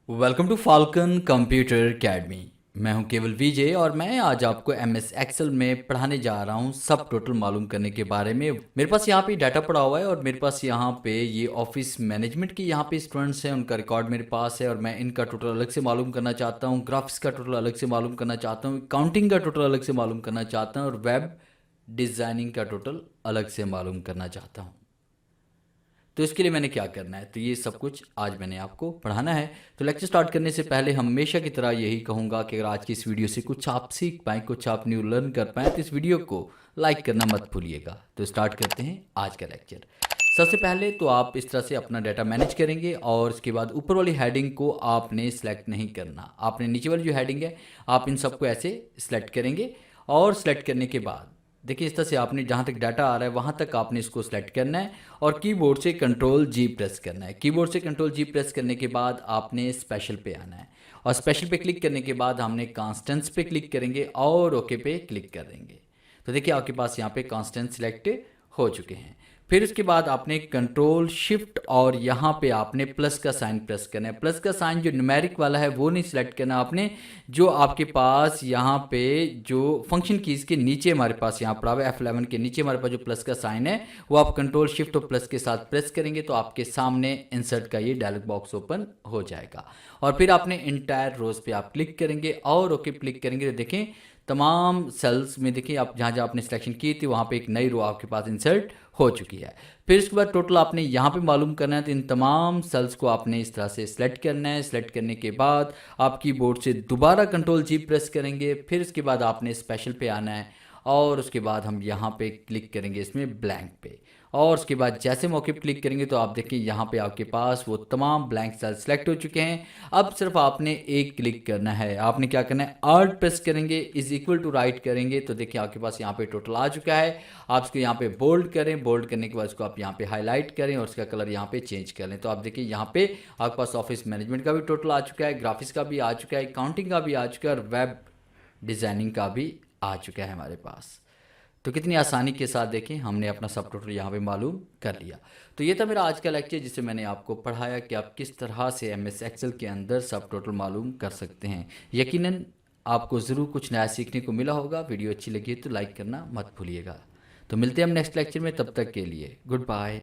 Welcome to Falcon computer academy. मैं हूं केवल विजय और मैं आज आपको एमएस एक्सेल में पढ़ाने जा रहा हूं सब टोटल मालूम करने के बारे में। मेरे पास यहाँ पे डाटा पड़ा हुआ है और मेरे पास यहाँ पे ये ऑफिस मैनेजमेंट की यहाँ पे स्टूडेंट्स हैं, उनका रिकॉर्ड मेरे पास है और मैं इनका टोटल अलग से मालूम करना चाहता हूँ, ग्राफिक्स का टोटल अलग से मालूम करना चाहता हूँ, अकाउंटिंग का टोटल अलग से मालूम करना चाहता हूँ और वेब डिज़ाइनिंग का टोटल अलग से मालूम करना चाहता हूँ। तो इसके लिए मैंने क्या करना है, तो ये सब कुछ आज मैंने आपको पढ़ाना है। तो लेक्चर स्टार्ट करने से पहले हमेशा की तरह यही कहूँगा कि अगर आज की इस वीडियो से कुछ आप सीख पाएँ, कुछ आप न्यू लर्न कर पाएँ, तो इस वीडियो को लाइक करना मत भूलिएगा। तो स्टार्ट करते हैं आज का लेक्चर। सबसे पहले तो आप इस तरह से अपना डाटा मैनेज करेंगे और इसके बाद ऊपर वाली हेडिंग को आपने सेलेक्ट नहीं करना। आपने नीचे वाली जो हेडिंग है आप इन सबको ऐसे सेलेक्ट करेंगे और सेलेक्ट करने के बाद देखिए इस तरह से आपने जहाँ तक डाटा आ रहा है वहाँ तक आपने इसको सेलेक्ट करना है और कीबोर्ड से कंट्रोल जी प्रेस करना है। कीबोर्ड से कंट्रोल जी प्रेस करने के बाद आपने स्पेशल पे आना है और स्पेशल पे क्लिक करने के बाद हमने कॉन्स्टेंट्स पे क्लिक करेंगे और ओके पे क्लिक कर देंगे। तो देखिए आपके पास यहाँ पे कॉन्स्टेंट सिलेक्ट हो चुके हैं। फिर उसके बाद आपने कंट्रोल शिफ्ट और यहाँ पे आपने प्लस का साइन प्रेस करना है। प्लस का साइन जो न्यूमेरिक वाला है वो नहीं सिलेक्ट करना आपने, जो आपके पास यहाँ पे जो फंक्शन कीज़ के नीचे हमारे पास यहाँ पड़ा हुआ है F11 के नीचे हमारे पास जो प्लस का साइन है वो आप कंट्रोल शिफ्ट और प्लस के साथ प्रेस करेंगे तो आपके सामने इंसर्ट का ये डायलॉग बॉक्स ओपन हो जाएगा। और फिर आपने इंटायर रोज पे आप क्लिक करेंगे और ओके क्लिक करेंगे तो देखें तमाम सेल्स में देखिए आप जहाँ जहाँ आपने सिलेक्शन की थी वहाँ पे एक नई रो आपके पास इंसर्ट हो चुकी है। फिर इसके बाद टोटल आपने यहाँ पे मालूम करना है तो इन तमाम सेल्स को आपने इस तरह से सिलेक्ट करना है। सिलेक्ट करने के बाद आप कीबोर्ड से दोबारा कंट्रोल जी प्रेस करेंगे। फिर इसके बाद आपने स्पेशल पे आना है और उसके बाद हम यहाँ पे क्लिक करेंगे इसमें ब्लैंक पे और उसके बाद जैसे मौके पर क्लिक करेंगे तो आप देखिए यहाँ पे आपके पास वो तमाम ब्लैंक सेल सेलेक्ट हो चुके हैं। अब सिर्फ आपने एक क्लिक करना है। आपने क्या करना है, आल्ट प्रेस करेंगे, इज इक्वल टू राइट करेंगे तो देखिए आपके पास यहाँ पे टोटल आ चुका है। आप इसको यहाँ पे बोल्ड करें, बोल्ड करने के बाद इसको आप यहाँ पे हाईलाइट करें और इसका कलर यहाँ पे चेंज कर लें तो आप देखिए यहाँ पे आपके पास ऑफिस मैनेजमेंट का भी टोटल आ चुका है, ग्राफिक्स का भी आ चुका है, अकाउंटिंग का भी आ चुका है और वेब डिज़ाइनिंग का भी आ चुका है हमारे पास। तो कितनी आसानी के साथ देखें हमने अपना सब टोटल यहाँ पे मालूम कर लिया। तो ये था मेरा आज का लेक्चर जिसे मैंने आपको पढ़ाया कि आप किस तरह से एमएस एक्सेल के अंदर सब टोटल मालूम कर सकते हैं। यकीनन आपको ज़रूर कुछ नया सीखने को मिला होगा। वीडियो अच्छी लगी तो लाइक करना मत भूलिएगा। तो मिलते हैं हम नेक्स्ट लेक्चर में, तब तक के लिए गुड बाय।